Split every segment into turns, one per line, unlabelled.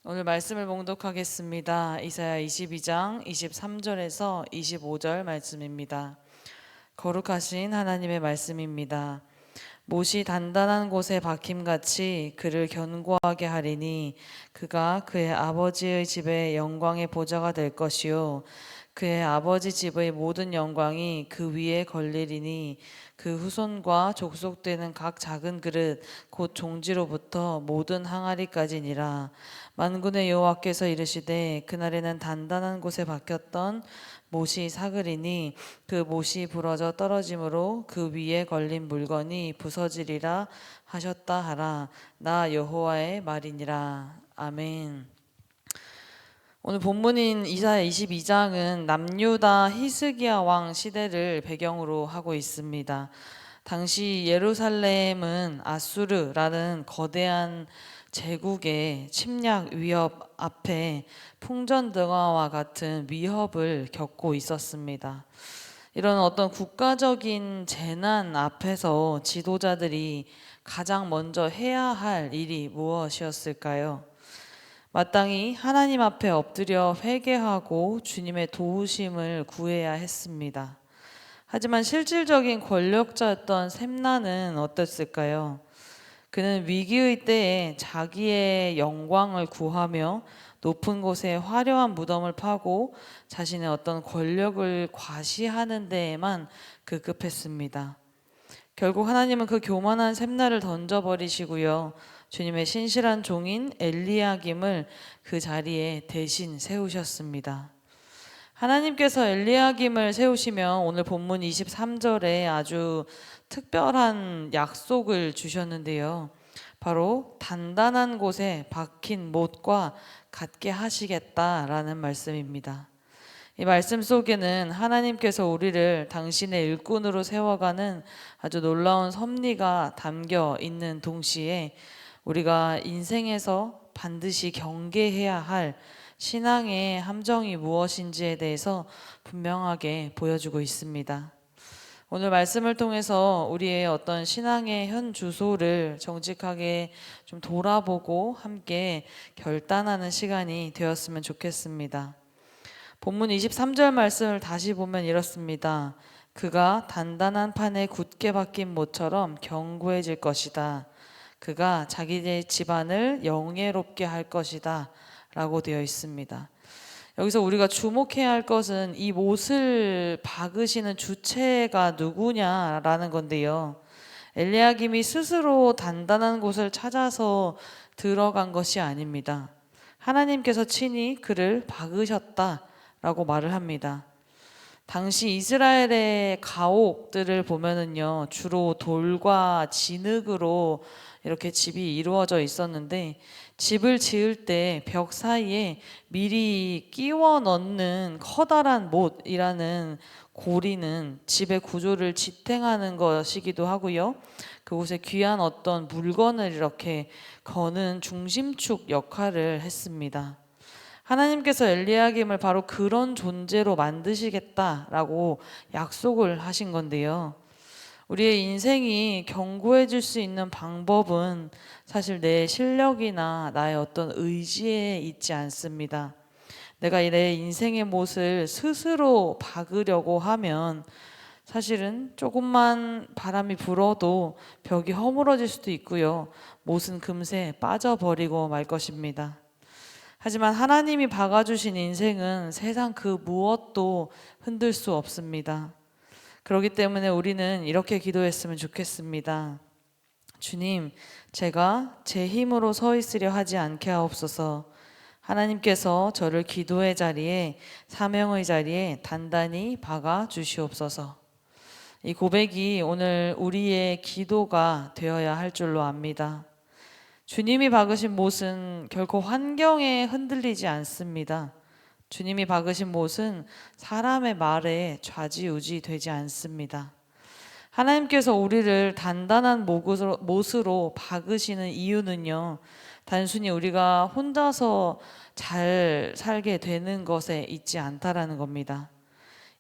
오늘 말씀을 봉독하겠습니다. 이사야 22장 23절에서 25절 말씀입니다. 거룩하신 하나님의 말씀입니다. 못이 단단한 곳에 박힘같이 그를 견고하게 하리니 그가 그의 아버지의 집의 영광의 보좌가 될 것이요 그의 아버지 집의 모든 영광이 그 위에 걸리리니 그 후손과 족속되는 각 작은 그릇 곧 종지로부터 모든 항아리까지니라. 만군의 여호와께서 이르시되 그날에는 단단한 곳에 박혔던 못이 사그리니 그 못이 부러져 떨어짐으로 그 위에 걸린 물건이 부서지리라 하셨다 하라. 나 여호와의 말이니라. 아멘. 오늘 본문인 이사야 22장은 남유다 히스기야 왕 시대를 배경으로 하고 있습니다. 당시 예루살렘은 아수르라는 거대한 제국의 침략 위협 앞에 풍전등화와 같은 위협을 겪고 있었습니다. 이런 어떤 국가적인 재난 앞에서 지도자들이 가장 먼저 해야 할 일이 무엇이었을까요? 마땅히 하나님 앞에 엎드려 회개하고 주님의 도우심을 구해야 했습니다. 하지만 실질적인 권력자였던 셈나는 어땠을까요? 그는 위기의 때에 자기의 영광을 구하며 높은 곳에 화려한 무덤을 파고 자신의 어떤 권력을 과시하는 데에만 급급했습니다. 결국 하나님은 그 교만한 셈나를 던져버리시고요. 주님의 신실한 종인 엘리야김을 그 자리에 대신 세우셨습니다. 하나님께서 엘리야김을 세우시며 오늘 본문 23절에 아주 특별한 약속을 주셨는데요. 바로 단단한 곳에 박힌 못과 같게 하시겠다라는 말씀입니다. 이 말씀 속에는 하나님께서 우리를 당신의 일꾼으로 세워가는 아주 놀라운 섭리가 담겨 있는 동시에 우리가 인생에서 반드시 경계해야 할 신앙의 함정이 무엇인지에 대해서 분명하게 보여주고 있습니다. 오늘 말씀을 통해서 우리의 어떤 신앙의 현 주소를 정직하게 좀 돌아보고 함께 결단하는 시간이 되었으면 좋겠습니다. 본문 23절 말씀을 다시 보면 이렇습니다. 그가 단단한 판에 굳게 박힌 못처럼 견고해질 것이다. 그가 자기의 집안을 영예롭게 할 것이다 라고 되어 있습니다. 여기서 우리가 주목해야 할 것은 이 못을 박으시는 주체가 누구냐라는 건데요. 엘리야김이 스스로 단단한 곳을 찾아서 들어간 것이 아닙니다. 하나님께서 친히 그를 박으셨다라고 말을 합니다. 당시 이스라엘의 가옥들을 보면은요, 주로 돌과 진흙으로 이렇게 집이 이루어져 있었는데, 집을 지을 때 벽 사이에 미리 끼워 넣는 커다란 못이라는 고리는 집의 구조를 지탱하는 것이기도 하고요. 그곳에 귀한 어떤 물건을 이렇게 거는 중심축 역할을 했습니다. 하나님께서 엘리야김을 바로 그런 존재로 만드시겠다라고 약속을 하신 건데요. 우리의 인생이 견고해질 수 있는 방법은 사실 내 실력이나 나의 어떤 의지에 있지 않습니다. 내가 내 인생의 못을 스스로 박으려고 하면 사실은 조금만 바람이 불어도 벽이 허물어질 수도 있고요. 못은 금세 빠져버리고 말 것입니다. 하지만 하나님이 박아주신 인생은 세상 그 무엇도 흔들 수 없습니다. 그렇기 때문에 우리는 이렇게 기도했으면 좋겠습니다. 주님, 제가 제 힘으로 서 있으려 하지 않게 하옵소서. 하나님께서 저를 기도의 자리에, 사명의 자리에 단단히 박아 주시옵소서. 이 고백이 오늘 우리의 기도가 되어야 할 줄로 압니다. 주님이 박으신 못은 결코 환경에 흔들리지 않습니다. 주님이 박으신 못은 사람의 말에 좌지우지 되지 않습니다. 하나님께서 우리를 단단한 못으로 박으시는 이유는요, 단순히 우리가 혼자서 잘 살게 되는 것에 있지 않다라는 겁니다.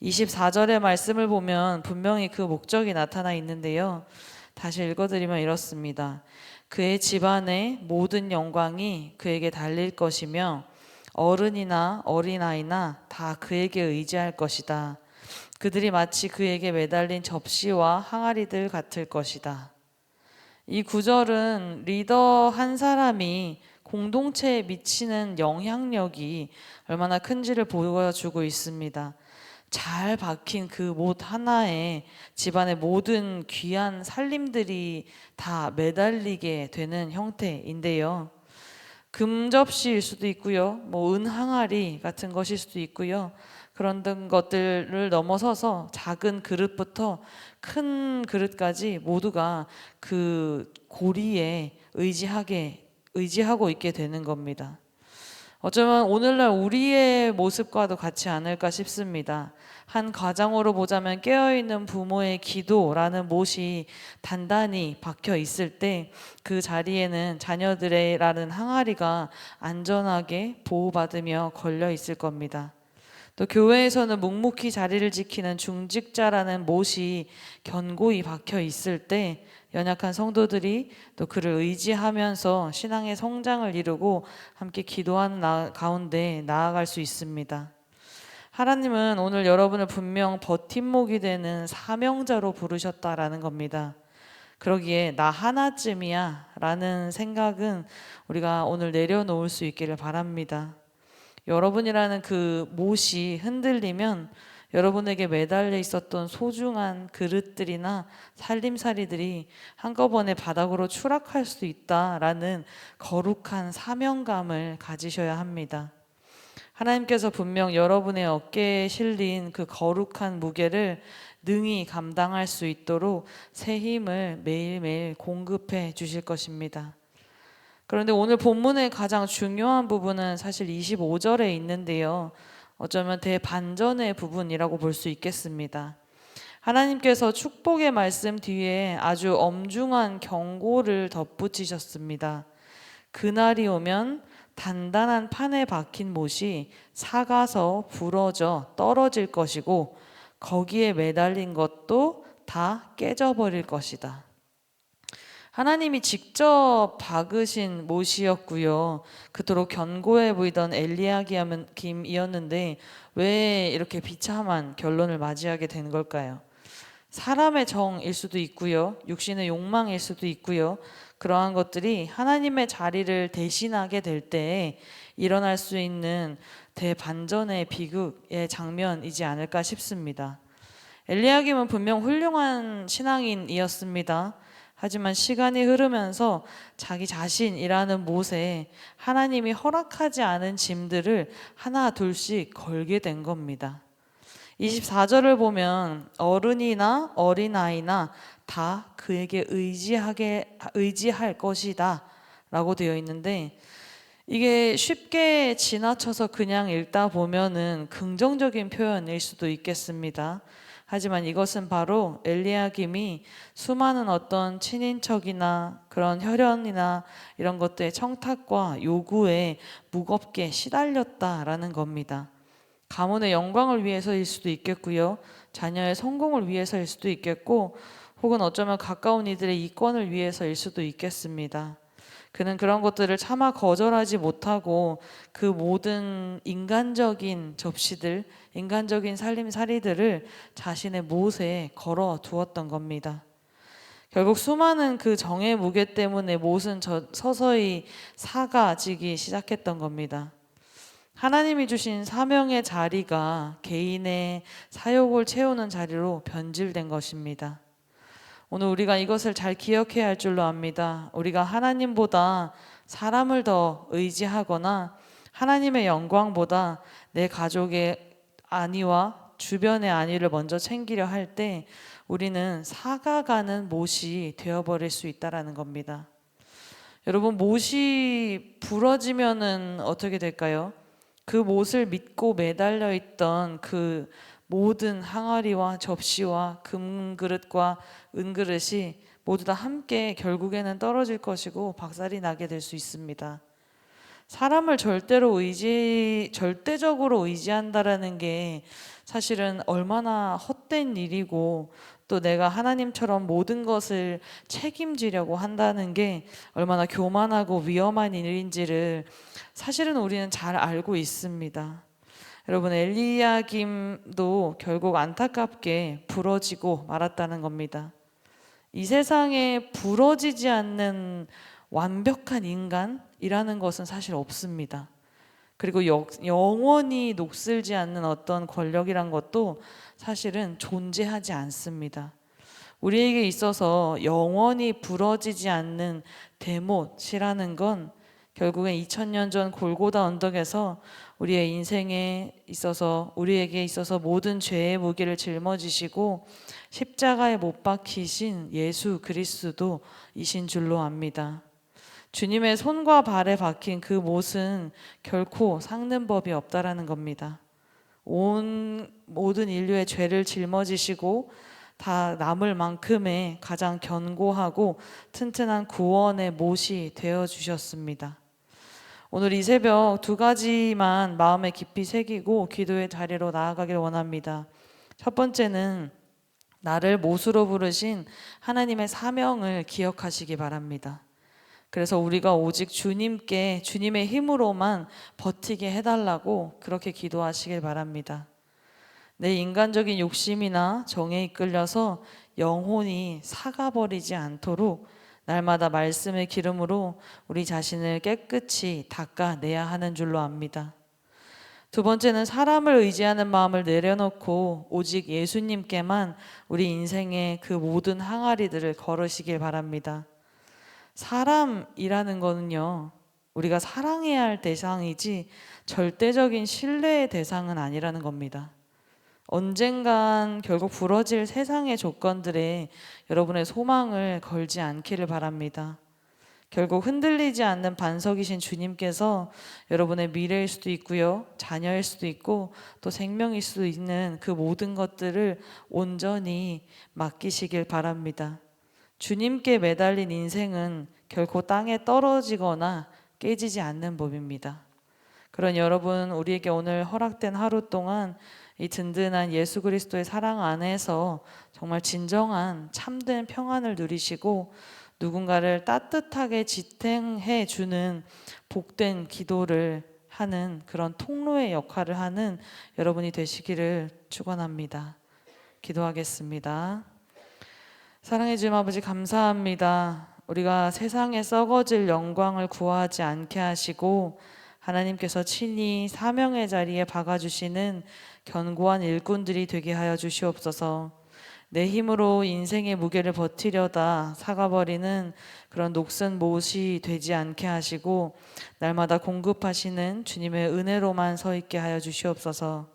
24절의 말씀을 보면 분명히 그 목적이 나타나 있는데요. 다시 읽어드리면 이렇습니다. 그의 집안의 모든 영광이 그에게 달릴 것이며 어른이나 어린아이나 다 그에게 의지할 것이다. 그들이 마치 그에게 매달린 접시와 항아리들 같을 것이다. 이 구절은 리더 한 사람이 공동체에 미치는 영향력이 얼마나 큰지를 보여주고 있습니다. 잘 박힌 그 못 하나에 집안의 모든 귀한 살림들이 다 매달리게 되는 형태인데요. 금접시일 수도 있고요. 뭐 은항아리 같은 것일 수도 있고요. 그런 것들을 넘어서서 작은 그릇부터 큰 그릇까지 모두가 그 고리에 의지하고 있게 되는 겁니다. 어쩌면 오늘날 우리의 모습과도 같지 않을까 싶습니다. 한 가정으로 보자면 깨어있는 부모의 기도라는 못이 단단히 박혀 있을 때 그 자리에는 자녀들의라는 항아리가 안전하게 보호받으며 걸려 있을 겁니다. 또 교회에서는 묵묵히 자리를 지키는 중직자라는 못이 견고히 박혀 있을 때 연약한 성도들이 또 그를 의지하면서 신앙의 성장을 이루고 함께 기도하는 가운데 나아갈 수 있습니다. 하나님은 오늘 여러분을 분명 버팀목이 되는 사명자로 부르셨다라는 겁니다. 그러기에 나 하나쯤이야 라는 생각은 우리가 오늘 내려놓을 수 있기를 바랍니다. 여러분이라는 그 못이 흔들리면 여러분에게 매달려 있었던 소중한 그릇들이나 살림살이들이 한꺼번에 바닥으로 추락할 수 있다라는 거룩한 사명감을 가지셔야 합니다. 하나님께서 분명 여러분의 어깨에 실린 그 거룩한 무게를 능히 감당할 수 있도록 새 힘을 매일매일 공급해 주실 것입니다. 그런데 오늘 본문의 가장 중요한 부분은 사실 25절에 있는데요. 어쩌면 대반전의 부분이라고 볼 수 있겠습니다. 하나님께서 축복의 말씀 뒤에 아주 엄중한 경고를 덧붙이셨습니다. 그날이 오면 단단한 판에 박힌 못이 삭아서 부러져 떨어질 것이고 거기에 매달린 것도 다 깨져버릴 것이다. 하나님이 직접 박으신 못이었고요. 그토록 견고해 보이던 엘리야김이었는데 왜 이렇게 비참한 결론을 맞이하게 된 걸까요? 사람의 정일 수도 있고요. 육신의 욕망일 수도 있고요. 그러한 것들이 하나님의 자리를 대신하게 될 때에 일어날 수 있는 대반전의 비극의 장면이지 않을까 싶습니다. 엘리야김은 분명 훌륭한 신앙인이었습니다. 하지만 시간이 흐르면서 자기 자신이라는 못에 하나님이 허락하지 않은 짐들을 하나 둘씩 걸게 된 겁니다. 24절을 보면 어른이나 어린아이나 다 그에게 의지할 것이다 라고 되어 있는데 이게 쉽게 지나쳐서 그냥 읽다 보면은 긍정적인 표현일 수도 있겠습니다. 하지만 이것은 바로 엘리야김이 수많은 어떤 친인척이나 그런 혈연이나 이런 것들의 청탁과 요구에 무겁게 시달렸다라는 겁니다. 가문의 영광을 위해서일 수도 있겠고요. 자녀의 성공을 위해서일 수도 있겠고 혹은 어쩌면 가까운 이들의 이권을 위해서일 수도 있겠습니다. 그는 그런 것들을 차마 거절하지 못하고 그 모든 인간적인 접시들, 인간적인 살림살이들을 자신의 못에 걸어 두었던 겁니다. 결국 수많은 그 정의 무게 때문에 못은 서서히 사가지기 시작했던 겁니다. 하나님이 주신 사명의 자리가 개인의 사욕을 채우는 자리로 변질된 것입니다. 오늘 우리가 이것을 잘 기억해야 할 줄로 압니다. 우리가 하나님보다 사람을 더 의지하거나 하나님의 영광보다 내 가족의 안위와 주변의 안위를 먼저 챙기려 할 때 우리는 사가가는 못이 되어버릴 수 있다는 겁니다. 여러분, 못이 부러지면은 어떻게 될까요? 그 못을 믿고 매달려 있던 그 모든 항아리와 접시와 금그릇과 은그릇이 모두 다 함께 결국에는 떨어질 것이고 박살이 나게 될 수 있습니다. 사람을 절대적으로 의지한다라는 게 사실은 얼마나 헛된 일이고 또 내가 하나님처럼 모든 것을 책임지려고 한다는 게 얼마나 교만하고 위험한 일인지를 사실은 우리는 잘 알고 있습니다. 여러분, 엘리야김도 결국 안타깝게 부러지고 말았다는 겁니다. 이 세상에 부러지지 않는 완벽한 인간이라는 것은 사실 없습니다. 그리고 영원히 녹슬지 않는 어떤 권력이란 것도 사실은 존재하지 않습니다. 우리에게 있어서 영원히 부러지지 않는 대못이라는 건 결국엔 2000년 전 골고다 언덕에서 우리의 인생에 있어서 우리에게 있어서 모든 죄의 무게를 짊어지시고 십자가에 못 박히신 예수 그리스도이신 줄로 압니다. 주님의 손과 발에 박힌 그 못은 결코 삭는 법이 없다라는 겁니다. 모든 인류의 죄를 짊어지시고 다 남을 만큼의 가장 견고하고 튼튼한 구원의 못이 되어 주셨습니다. 오늘 이 새벽 두 가지만 마음에 깊이 새기고 기도의 자리로 나아가길 원합니다. 첫 번째는 나를 못으로 부르신 하나님의 사명을 기억하시기 바랍니다. 그래서 우리가 오직 주님께 주님의 힘으로만 버티게 해달라고 그렇게 기도하시길 바랍니다. 내 인간적인 욕심이나 정에 이끌려서 영혼이 사가버리지 않도록 날마다 말씀의 기름으로 우리 자신을 깨끗이 닦아내야 하는 줄로 압니다. 두 번째는 사람을 의지하는 마음을 내려놓고 오직 예수님께만 우리 인생의 그 모든 항아리들을 걸으시길 바랍니다. 사람이라는 거는요, 우리가 사랑해야 할 대상이지 절대적인 신뢰의 대상은 아니라는 겁니다. 언젠간 결국 부러질 세상의 조건들에 여러분의 소망을 걸지 않기를 바랍니다. 결국 흔들리지 않는 반석이신 주님께서 여러분의 미래일 수도 있고요, 자녀일 수도 있고 또 생명일 수도 있는 그 모든 것들을 온전히 맡기시길 바랍니다. 주님께 매달린 인생은 결코 땅에 떨어지거나 깨지지 않는 법입니다. 그런 여러분, 우리에게 오늘 허락된 하루 동안 이 든든한 예수 그리스도의 사랑 안에서 정말 진정한 참된 평안을 누리시고 누군가를 따뜻하게 지탱해 주는 복된 기도를 하는 그런 통로의 역할을 하는 여러분이 되시기를 축원합니다. 기도하겠습니다. 사랑해 주님 아버지, 감사합니다. 우리가 세상에 썩어질 영광을 구하지 않게 하시고 하나님께서 친히 사명의 자리에 박아주시는 견고한 일꾼들이 되게 하여 주시옵소서. 내 힘으로 인생의 무게를 버티려다 사가버리는 그런 녹슨 못이 되지 않게 하시고 날마다 공급하시는 주님의 은혜로만 서 있게 하여 주시옵소서.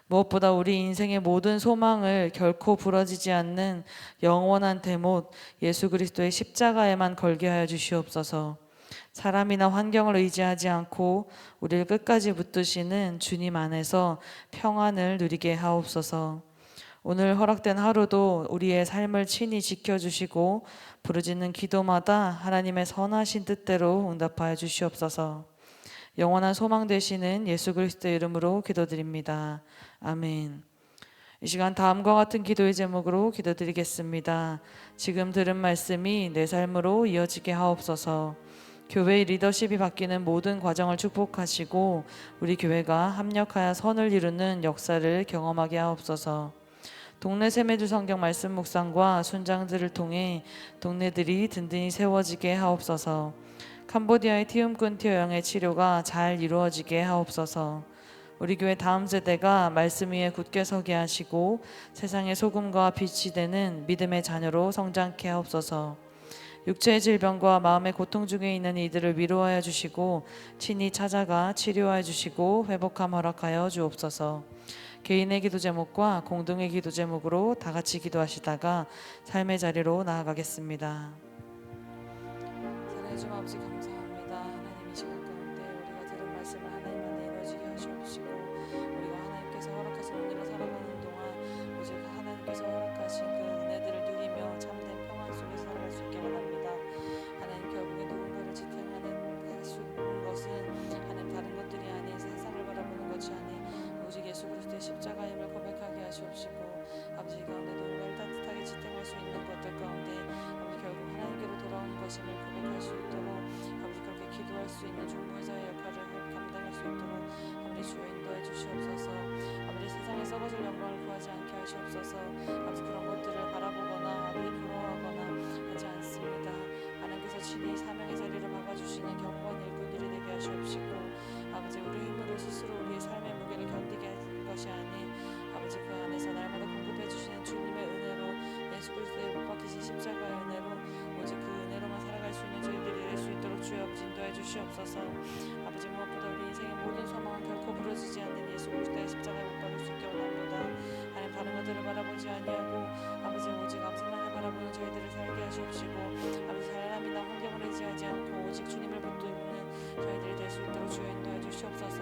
무엇보다 우리 인생의 모든 소망을 결코 부러지지 않는 영원한 대못 예수 그리스도의 십자가에만 걸게 하여 주시옵소서. 사람이나 환경을 의지하지 않고 우리를 끝까지 붙드시는 주님 안에서 평안을 누리게 하옵소서. 오늘 허락된 하루도 우리의 삶을 친히 지켜주시고 부르짖는 기도마다 하나님의 선하신 뜻대로 응답하여 주시옵소서. 영원한 소망 되시는 예수 그리스도의 이름으로 기도드립니다. 아멘. 이 시간 다음과 같은 기도의 제목으로 기도드리겠습니다. 지금 들은 말씀이 내 삶으로 이어지게 하옵소서. 교회의 리더십이 바뀌는 모든 과정을 축복하시고 우리 교회가 합력하여 선을 이루는 역사를 경험하게 하옵소서. 동네 세메주 성경 말씀 묵상과 순장들을 통해 동네들이 든든히 세워지게 하옵소서. 캄보디아의 티움꾼 티어영의 치료가 잘 이루어지게 하옵소서. 우리 교회 다음 세대가 말씀 위에 굳게 서게 하시고 세상의 소금과 빛이 되는 믿음의 자녀로 성장케 하옵소서. 육체의 질병과 마음의 고통 중에 있는 이들을 위로하여 주시고 친히 찾아가 치료하여 주시고 회복함 허락하여 주옵소서. 개인의 기도 제목과 공동의 기도 제목으로 다 같이 기도하시다가 삶의 자리로 나아가겠습니다. 사랑해 주님 아버지, 감사합니다. 하나님, 이 시간 가운데 우리가 들은 말씀을 하나님 안에 이루어지게 하시옵시고 우리가 하나님께서 허락하신 오늘을 살아가는 동안 오직 하나님께서 허락하신 그 은혜들을 누리며 참된 평안 속에 살아갈 수 있게 바랍니다. 하나님, 결국에 누군가를 지탱하는 것은 하나님 다른 것들이 아닌 세상을 바라보는 것이 아닌 오직 예수 그리스도의 십자가임을 고백하게 하시옵시고 아버지 가운데 누군가를 따뜻하게 썩어질 영광을 구하지 않게 하시옵소서. 아버지 그런 것들을 바라보거나 아버지 부러워하거나 하지 않습니다. 하나님께서 친히 사명의 자리를 막아주시는 견고한 일꾼들이 되게 하시옵시고 아버지 우리 힘으로 스스로 우리의 삶의 무게를 견디게 하는 것이 아닌 아버지 그 안에서 날마다 공급해 주시는 주님의 은혜로 예수 그리스도의 못 박히신 십자가의 은혜로 오직 그 은혜로만 살아갈 수 있는 저희들이 될 수 있도록 주여 아버지 인도해 주시옵소서. 아버지 무엇보다 우리 인생의 모든 소망은 결코 부러지지 않는 예수 그리스도의 십자가에 못 박을 수 있게 원합니다. 하나님 다른 것들을 바라보지 아니하고 아버지 오직 앞선만을 바라보는 저희들을 살게 하시옵시고 아버지 사람이나 환경을 의지하지 않고 오직 주님을 붙드는 저희들이 될 수 있도록 주여 인도해 주시옵소서.